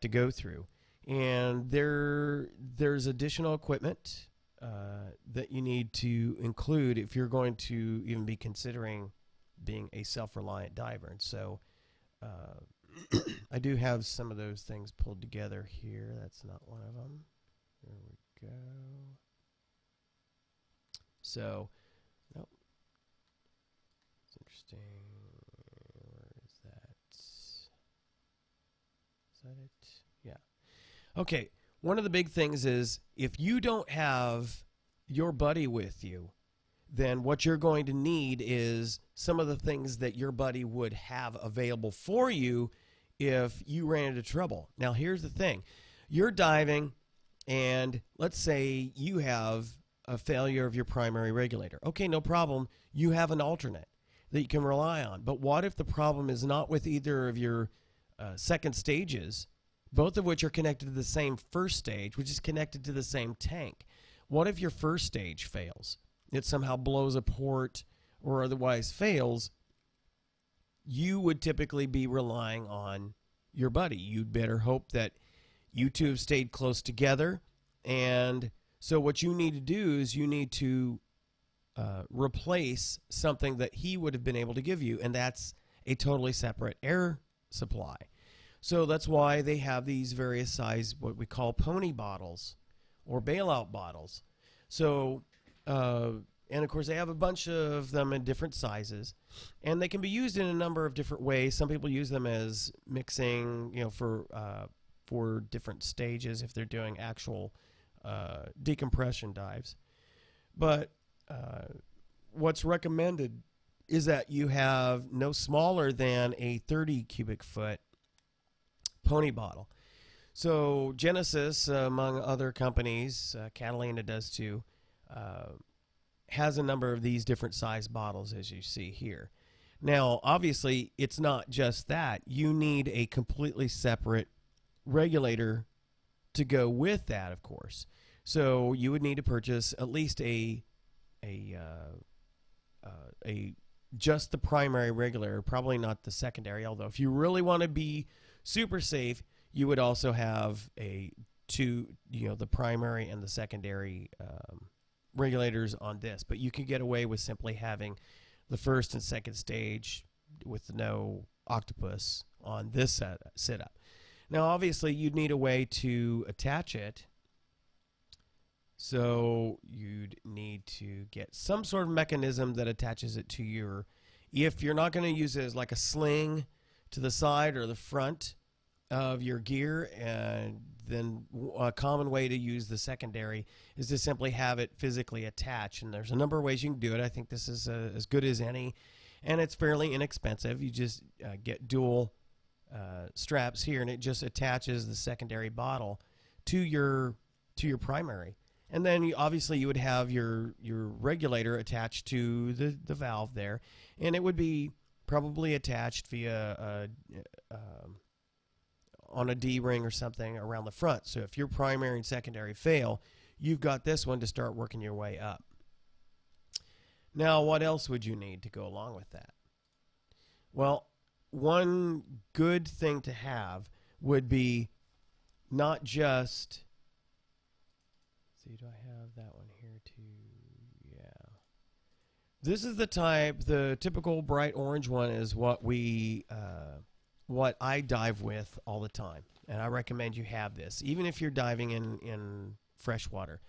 to go through. And there's additional equipment that you need to include if you're going to even be considering being a self-reliant diver. And so I do have some of those things pulled together here. That's not one of them. There we go. So, nope. It's interesting. Where is that? Is that it? Yeah. Okay. One of the big things is if you don't have your buddy with you, then what you're going to need is some of the things that your buddy would have available for you if you ran into trouble. Now, here's the thing. You're diving, and let's say you have a failure of your primary regulator. Okay, no problem. You have an alternate that you can rely on. But what if the problem is not with either of your second stages, both of which are connected to the same first stage, which is connected to the same tank? What if your first stage fails? It somehow blows a port or otherwise fails. You would typically be relying on your buddy. You'd better hope that you two have stayed close together. And so what you need to do is you need to replace something that he would have been able to give you, and that's a totally separate air supply. So that's why they have these various size, what we call pony bottles or bailout bottles. So and of course they have a bunch of them in different sizes, and they can be used in a number of different ways. Some people use them as mixing, for different stages if they're doing actual decompression dives. But what's recommended is that you have no smaller than a 30 cubic foot pony bottle. So Genesis, among other companies, Catalina does too, has a number of these different size bottles, as you see here. Now, obviously, it's not just that. You need a completely separate regulator to go with that, of course. So you would need to purchase at least a just the primary regulator, probably not the secondary. Although, if you really want to be super safe, you would also have the primary and the secondary regulators on this. But you can get away with simply having the first and second stage with no octopus on this setup. Now, obviously, you'd need a way to attach it. So you'd need to get some sort of mechanism that attaches it to your, if you're not going to use it as like a sling to the side or the front of your gear, and then a common way to use the secondary is to simply have it physically attached. And there's a number of ways you can do it. I think this is as good as any, and it's fairly inexpensive. You just get dual straps here, and it just attaches the secondary bottle to your primary. And then obviously you would have your regulator attached to the valve there, and it would be probably attached via on a D-ring or something around the front. So if your primary and secondary fail, you've got this one to start working your way up. Now, what else would you need to go along with that? Well, one good thing to have would be not just... See, do I have that one here too? Yeah. This is the typical bright orange one is what we what I dive with all the time, and I recommend you have this, even if you're diving in freshwater,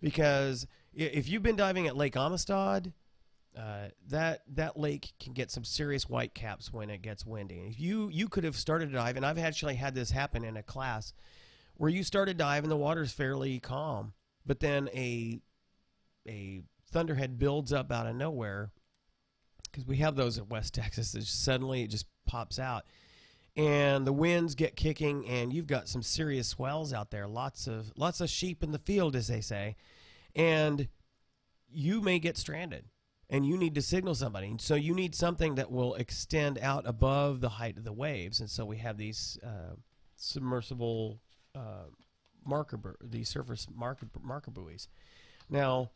because if you've been diving at Lake Amistad, that lake can get some serious whitecaps when it gets windy. If you could have started to dive, and I've actually had this happen in a class where you started diving, the water's fairly calm, but then a thunderhead builds up out of nowhere, because we have those in West Texas. Suddenly it just pops out, and the winds get kicking, and you've got some serious swells out there. Lots of sheep in the field, as they say, and you may get stranded, and you need to signal somebody. So you need something that will extend out above the height of the waves, and so we have these submersible these surface marker buoys. Now,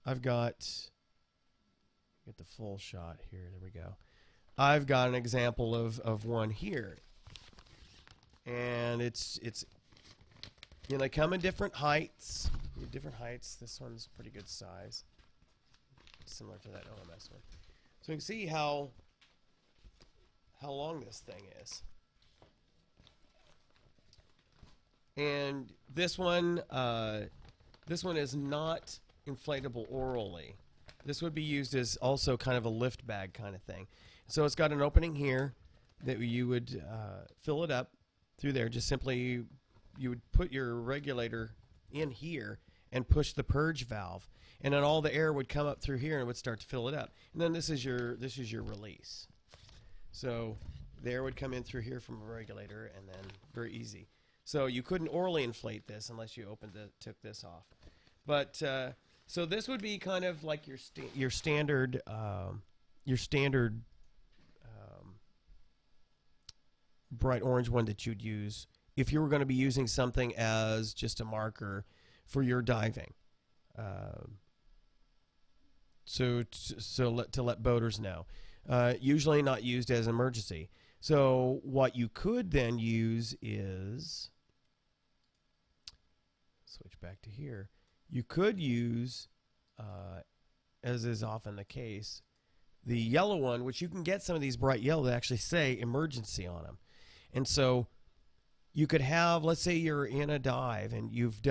I've got get the full shot here. There we go. I've got an example of one here, and it's they come in different heights. This one's pretty good size, similar to that OMS one. So you can see how long this thing is. And this one is not inflatable orally. This would be used as also kind of a lift bag kind of thing. So it's got an opening here that you would fill it up through there. Just simply, you would put your regulator in here and push the purge valve, and then all the air would come up through here and it would start to fill it up. And then this is your release. So the air would come in through here from a regulator, and then very easy. So you couldn't orally inflate this unless you took this off. But so this would be kind of like your standard bright orange one that you'd use if you were going to be using something as just a marker for your diving. To let boaters know. Usually not used as an emergency. So what you could then use is, switch back to here, you could use, as is often the case, the yellow one, which you can get some of these bright yellow that actually say emergency on them. And so you could have, let's say you're in a dive and you've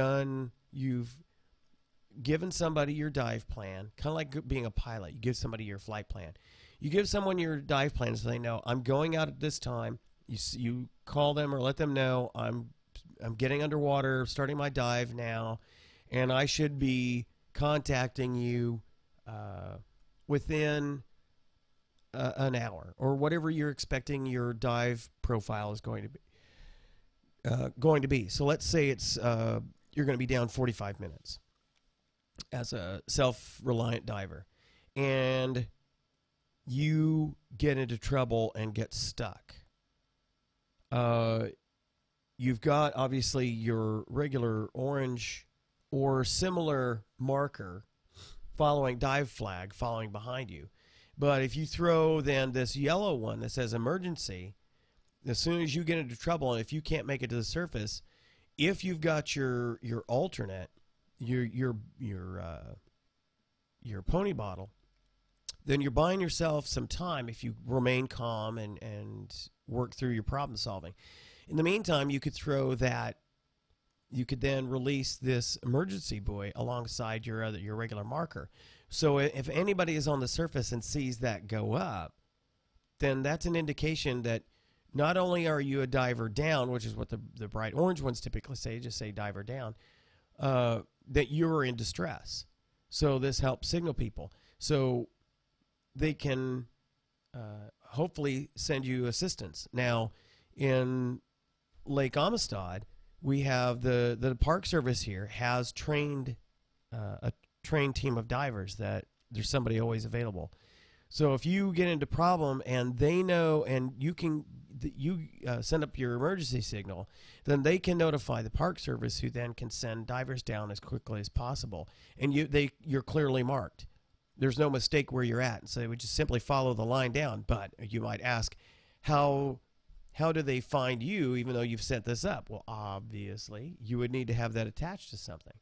given somebody your dive plan, kind of like being a pilot. You give somebody your flight plan. You give someone your dive plan so they know, I'm going out at this time. You call them or let them know, I'm getting underwater, starting my dive now, and I should be contacting you within an hour, or whatever you're expecting your dive profile is going to be. So let's say it's you're going to be down 45 minutes as a self-reliant diver, and you get into trouble and get stuck. You've got obviously your regular orange or similar marker dive flag following behind you. But if you throw then this yellow one that says emergency, as soon as you get into trouble, and if you can't make it to the surface, if you've got your alternate, your pony bottle, then you're buying yourself some time if you remain calm and work through your problem solving. In the meantime, you could throw that. You could then release this emergency buoy alongside your regular marker. So if anybody is on the surface and sees that go up, then that's an indication that not only are you a diver down, which is what the bright orange ones typically say, just say diver down, that you're in distress. So this helps signal people. So they can hopefully send you assistance. Now, in Lake Amistad, we have the Park Service here has trained a trained team of divers that there's somebody always available. So if you get into problem and they know, and you send up your emergency signal, then they can notify the Park Service, who then can send divers down as quickly as possible. And you're clearly marked. There's no mistake where you're at. So they would just simply follow the line down. But you might ask, how do they find you even though you've set this up? Well, obviously, you would need to have that attached to something.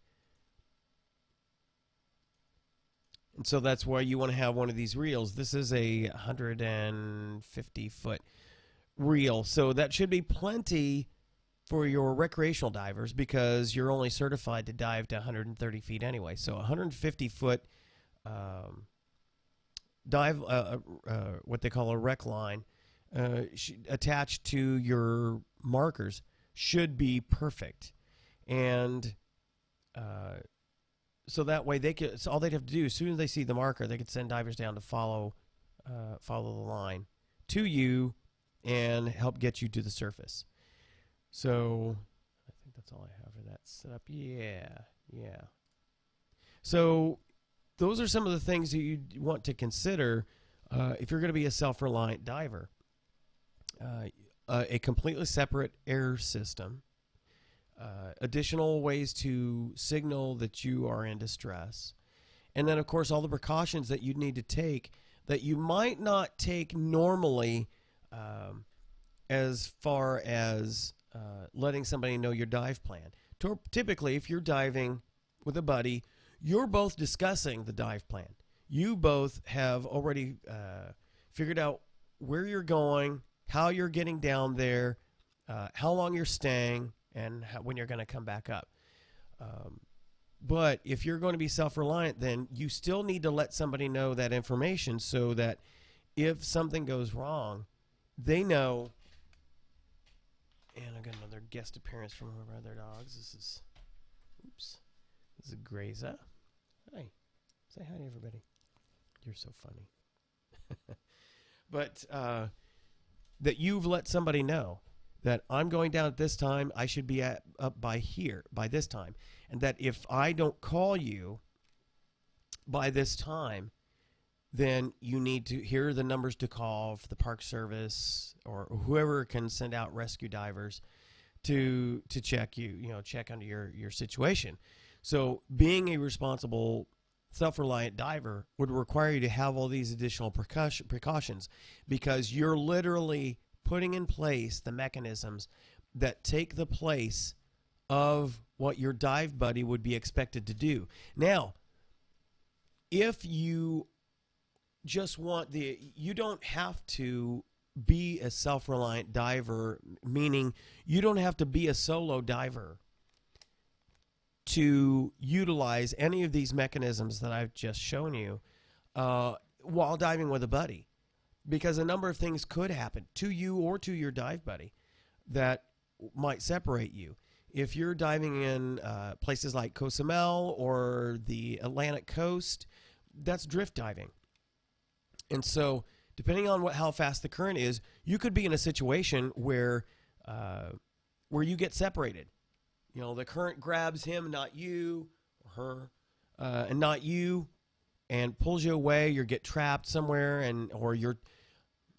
And so that's why you want to have one of these reels. This is a 150-foot real. So that should be plenty for your recreational divers because you're only certified to dive to 130 feet anyway. So 150-foot dive, what they call a rec line, attached to your markers should be perfect. And so that way so all they'd have to do, as soon as they see the marker, they could send divers down to follow the line to you and help get you to the surface. So I think that's all I have for that setup. Yeah. So those are some of the things that you want to consider if you're going to be a self-reliant diver. A completely separate air system, additional ways to signal that you are in distress, and then, of course, all the precautions that you need to take that you might not take normally, as far as letting somebody know your dive plan. Typically, if you're diving with a buddy, you're both discussing the dive plan. You both have already figured out where you're going, how you're getting down there, how long you're staying, and when you're going to come back up. But if you're going to be self-reliant, then you still need to let somebody know that information so that if something goes wrong, they know. And I got another guest appearance from one of our other dogs. This is Graza. Hi. Say hi to everybody. You're so funny. But that you've let somebody know that I'm going down at this time, I should be up by here by this time. And that if I don't call you by this time, then you need to hear the numbers to call for the Park Service or whoever can send out rescue divers to check check under your situation. So being a responsible self-reliant diver would require you to have all these additional precautions because you're literally putting in place the mechanisms that take the place of what your dive buddy would be expected to do. Now, if you just want you don't have to be a self-reliant diver, meaning you don't have to be a solo diver to utilize any of these mechanisms that I've just shown you while diving with a buddy, because a number of things could happen to you or to your dive buddy that might separate you. If you're diving in places like Cozumel or the Atlantic coast, that's drift diving. And so depending on how fast the current is, you could be in a situation where you get separated. You know, the current grabs him, not you, or her, and not you, and pulls you away. You get trapped somewhere, or you're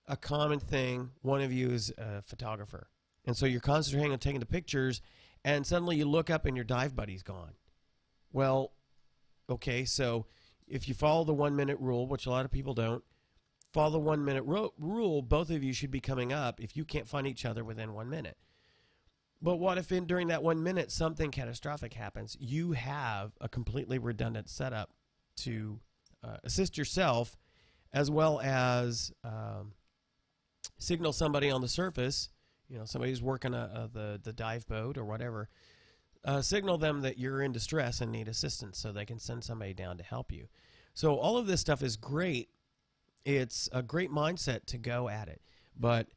a common thing. One of you is a photographer, and so you're concentrating on taking the pictures, and suddenly you look up and your dive buddy's gone. Well, okay, so if you follow the 1 minute rule, which a lot of people don't, follow the 1 minute rule, both of you should be coming up if you can't find each other within 1 minute. But what if during that 1 minute something catastrophic happens? You have a completely redundant setup to assist yourself, as well as signal somebody on the surface. You know, somebody who's working the dive boat or whatever. Signal them that you're in distress and need assistance, so they can send somebody down to help you. So all of this stuff is great. It's a great mindset to go at it, but.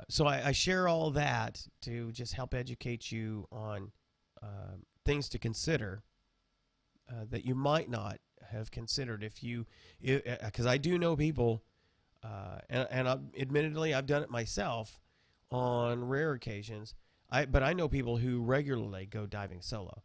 So I share all that to just help educate you on things to consider that you might not have considered because I do know people, and admittedly I've done it myself on rare occasions. But I know people who regularly go diving solo.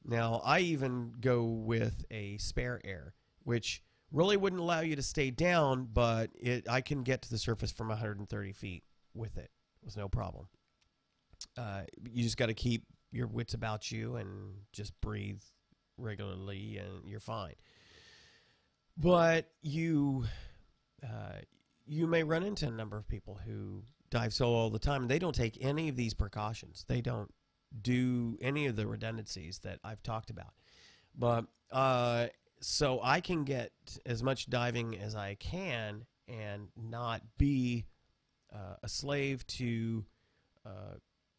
Now I even go with a spare air, which really wouldn't allow you to stay down, but I can get to the surface from 130 feet. With it with no problem. You just got to keep your wits about you and just breathe regularly and you're fine. But you may run into a number of people who dive solo all the time and they don't take any of these precautions. They don't do any of the redundancies that I've talked about. But so I can get as much diving as I can and not be a slave to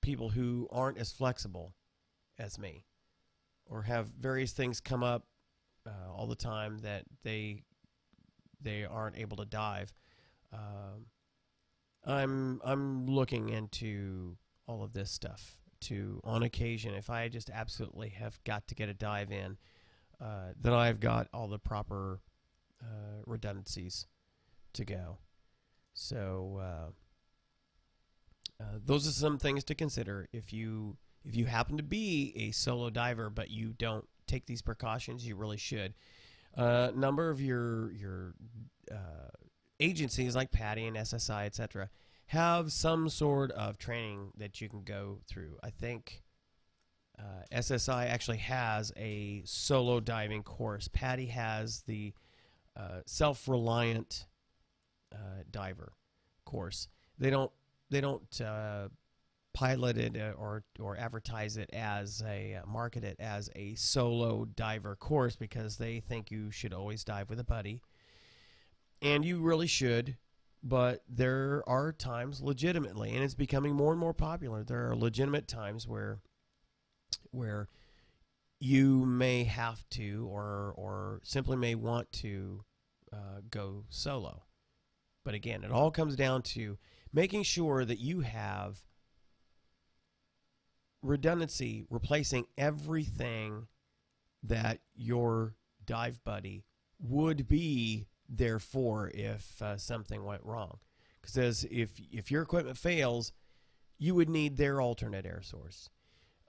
people who aren't as flexible as me, or have various things come up all the time that they aren't able to dive. I'm looking into all of this stuff to, on occasion, if I just absolutely have got to get a dive in, then I've got all the proper redundancies to go. So those are some things to consider if you happen to be a solo diver, but you don't take these precautions. You really should. A number of your agencies like PADI and SSI, etc., have some sort of training that you can go through. I think SSI actually has a solo diving course. PADI has the self-reliant diver course. They don't pilot it or advertise it as market it as a solo diver course, because they think you should always dive with a buddy, and you really should. But there are times, legitimately, and it's becoming more and more popular, there are legitimate times where you may have to or simply may want to go solo. But again, it all comes down to making sure that you have redundancy, replacing everything that your dive buddy would be there for if something went wrong. Because if your equipment fails, you would need their alternate air source.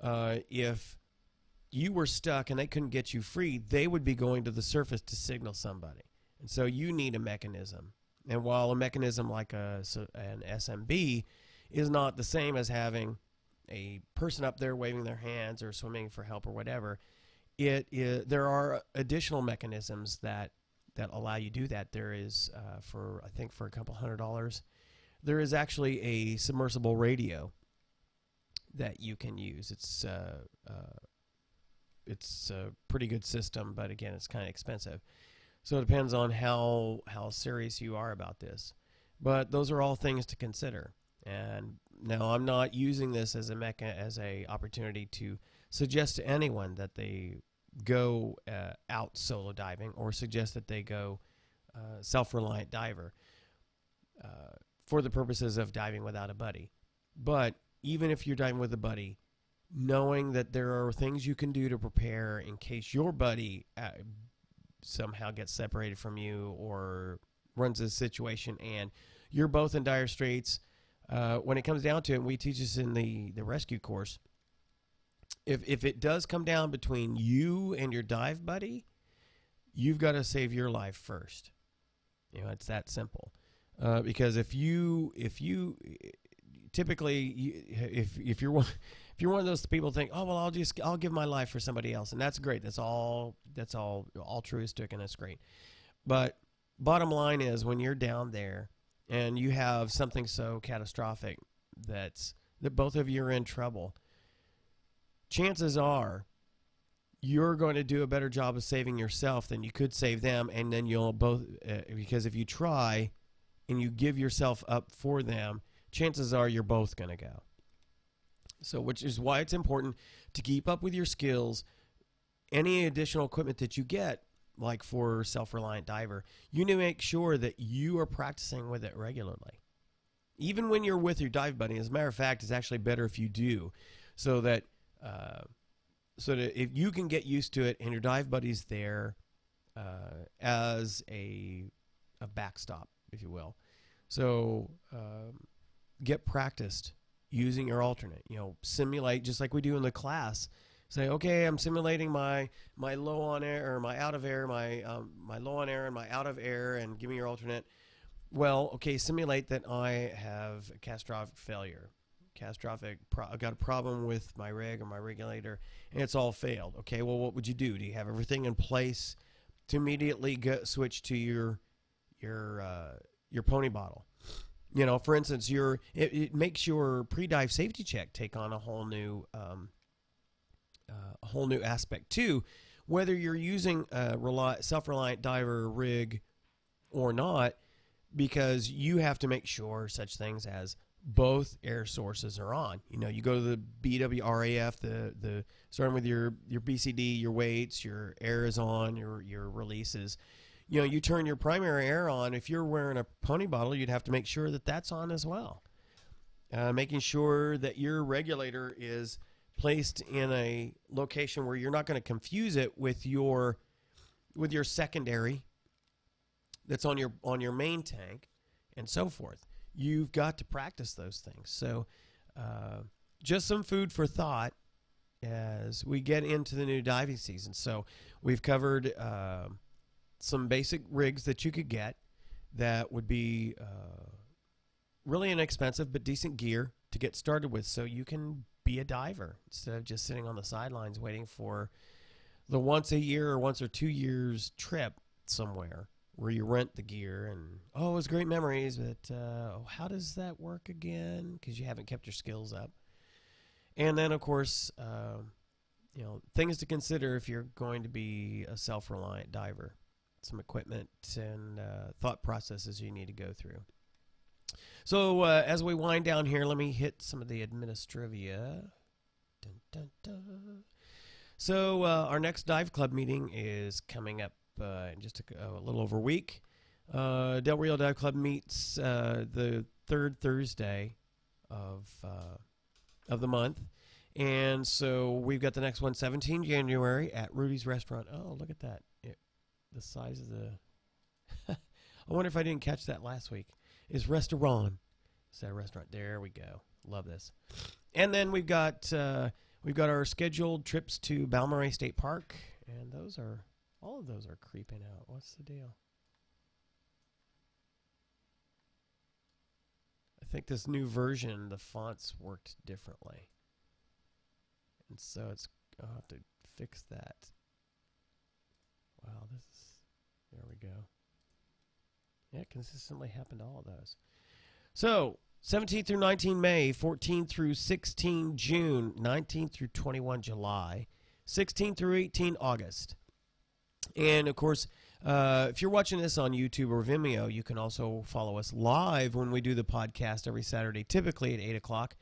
If you were stuck and they couldn't get you free, they would be going to the surface to signal somebody. And so you need a mechanism. And while a mechanism like an SMB is not the same as having a person up there waving their hands or swimming for help or whatever, there are additional mechanisms that allow you to do that. There is, I think for a couple $100, there is actually a submersible radio that you can use. It's a pretty good system, but again, it's kind of expensive. So it depends on how serious you are about this. But those are all things to consider. And now I'm not using this as a opportunity to suggest to anyone that they go out solo diving or suggest that they go self-reliant diver for the purposes of diving without a buddy. But even if you're diving with a buddy, knowing that there are things you can do to prepare in case your buddy somehow gets separated from you or runs a situation and you're both in dire straits. When it comes down to it, we teach this in the rescue course. If it does come down between you and your dive buddy, you've got to save your life first. It's that simple. Because if you typically, if you're one of those people who think, oh well, I'll give my life for somebody else, and that's great. That's all altruistic, and that's great. But bottom line is, when you're down there and you have something so catastrophic that both of you are in trouble, chances are you're going to do a better job of saving yourself than you could save them, and then you'll both because if you try and you give yourself up for them, chances are you're both going to go. So, which is why it's important to keep up with your skills. Any additional equipment that you get, like for self-reliant diver, you need to make sure that you are practicing with it regularly. Even when you're with your dive buddy, as a matter of fact, it's actually better if you do, so that if you can get used to it and your dive buddy's there as a backstop, if you will. So get practiced using your alternate. Simulate just like we do in the class. Say, okay, I'm simulating my low on air or my out of air, my low on air and my out of air, and give me your alternate. Well, okay, simulate that I have a catastrophic failure. I've got a problem with my rig or my regulator, and it's all failed. Okay, well, what would you do? Do you have everything in place to immediately switch to your pony bottle? For instance, it makes your pre-dive safety check take on a whole new aspect too. Whether you're using a self-reliant diver rig or not, because you have to make sure such things as both air sources are on. You know, you go to the BWRAF, the starting with your BCD, your weights, your air is on, your releases. You know, you turn your primary air on. If you're wearing a pony bottle, you'd have to make sure that that's on as well. Making sure that your regulator is placed in a location where you're not going to confuse it with your secondary that's on your main tank and so forth. You've got to practice those things. So just some food for thought as we get into the new diving season. So we've covered some basic rigs that you could get that would be really inexpensive but decent gear to get started with, so you can be a diver instead of just sitting on the sidelines waiting for the once a year or once or 2 years trip somewhere where you rent the gear and, oh, it was great memories, but how does that work again? Because you haven't kept your skills up. And then, of course, things to consider if you're going to be a self-reliant diver. Some equipment and thought processes you need to go through. So as we wind down here, let me hit some of the administrivia. Dun, dun, dun. So our next dive club meeting is coming up in just a little over a week. Del Rio Dive Club meets the third Thursday of the month. And so we've got the next one, 17 January at Rudy's Restaurant. Oh, look at that. The size of the... I wonder if I didn't catch that last week. Is Restaurant. Is that a restaurant? There we go. Love this. And then we've got our scheduled trips to Balmorhea State Park, and all of those are creeping out. What's the deal? I think this new version, the fonts worked differently. And so I'll have to fix that. Wow, there we go. Yeah, it consistently happened to all of those. So, 17 through 19 May, 14 through 16 June, 19 through 21 July, 16 through 18 August. And, of course, if you're watching this on YouTube or Vimeo, you can also follow us live when we do the podcast every Saturday, typically at 8 o'clock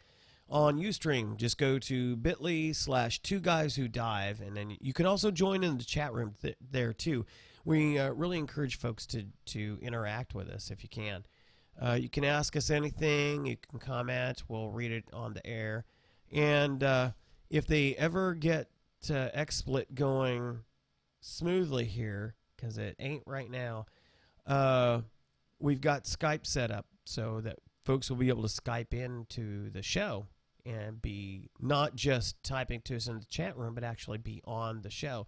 on Ustream. Just go to bit.ly/2guyswhodive, and then you can also join in the chat room there, too. We really encourage folks to interact with us if you can. You can ask us anything. You can comment. We'll read it on the air. And if they ever get XSplit going smoothly here, because it ain't right now, we've got Skype set up so that folks will be able to Skype into the show and be not just typing to us in the chat room, but actually be on the show.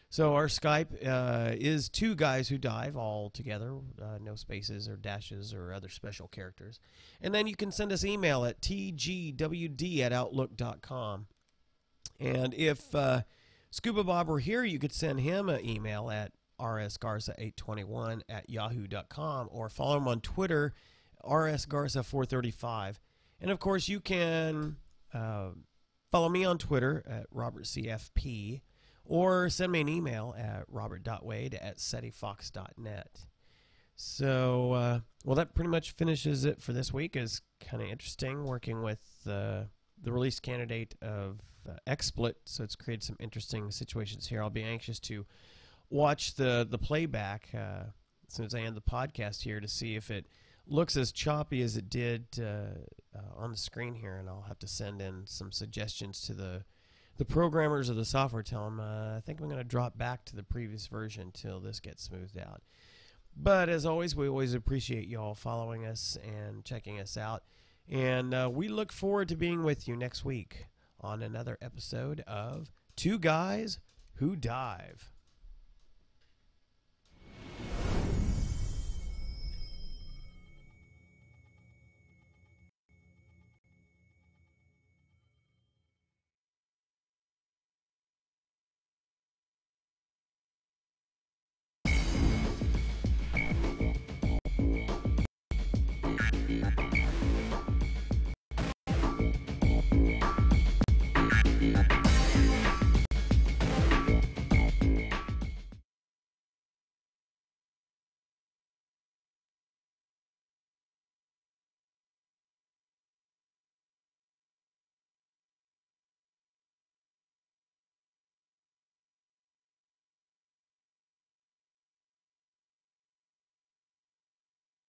So our Skype is 2 Guys Who Dive, all together, no spaces or dashes or other special characters. And then you can send us email at tgwd@outlook.com. And if ScubaBob were here, you could send him an email at rsgarza821@yahoo.com, or follow him on Twitter, rsgarza435. And, of course, you can follow me on Twitter at robertcfp, or send me an email at robert.wade@setifox.net. So, that pretty much finishes it for this week. It's kind of interesting working with the release candidate of XSplit, so it's created some interesting situations here. I'll be anxious to watch the playback as soon as I end the podcast here to see if it looks as choppy as it did on the screen here, and I'll have to send in some suggestions to the programmers of the software. Tell them I think I'm going to drop back to the previous version till this gets smoothed out. But as always, we always appreciate you all following us and checking us out, and we look forward to being with you next week on another episode of 2 Guys Who Dive.